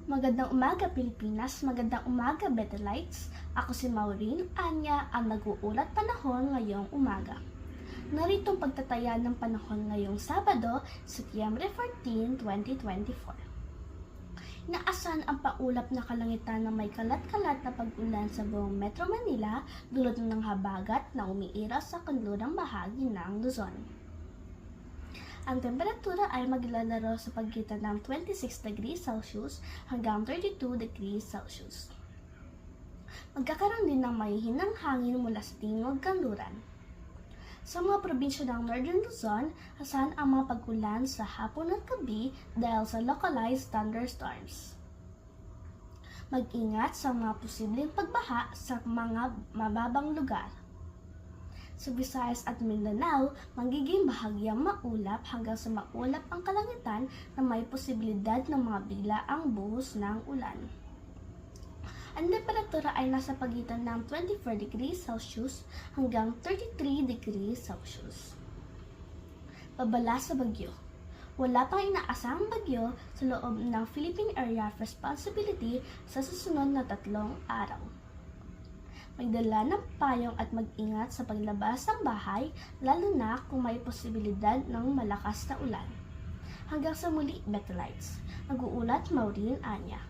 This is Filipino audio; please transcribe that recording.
Magandang umaga Pilipinas, magandang umaga Betelites. Ako si Maureen Anya, ang nag-uulat panahon ngayong umaga. Narito ang pagtataya ng panahon ngayong Sabado, Setyembre 14, 2024. Inaasahan ang paulap na kalangitan na may kalat-kalat na pag-ulan sa buong Metro Manila dulot ng habagat na umiiral sa kanlurang bahagi ng Luzon. Ang temperatura ay maglalaro sa pagitan ng 26 degrees Celsius hanggang 32 degrees Celsius. Magkakaroon din ng mahihinang hangin mula sa timog kanluran. Sa mga probinsya ng Northern Luzon, asahan ang mga pag-ulan sa hapon at gabi dahil sa localized thunderstorms. Mag-ingat sa mga posibleng pagbaha sa mga mababang lugar. Sa Visayas at Mindanao, magiging bahagyang maulap hanggang sa maulap ang kalangitan na may posibilidad ng mga biglaang buhos ng ulan. Ang temperatura ay nasa pagitan ng 24 degrees Celsius hanggang 33 degrees Celsius. Babala sa bagyo. Wala pang inaasahang bagyo sa loob ng Philippine Area of Responsibility sa susunod na 3 araw. Magdala ng payong at mag-ingat sa paglabas ng bahay, lalo na kung may posibilidad ng malakas na ulan. Hanggang sa muli, Betelites. Nag-uulat Maureen Anya.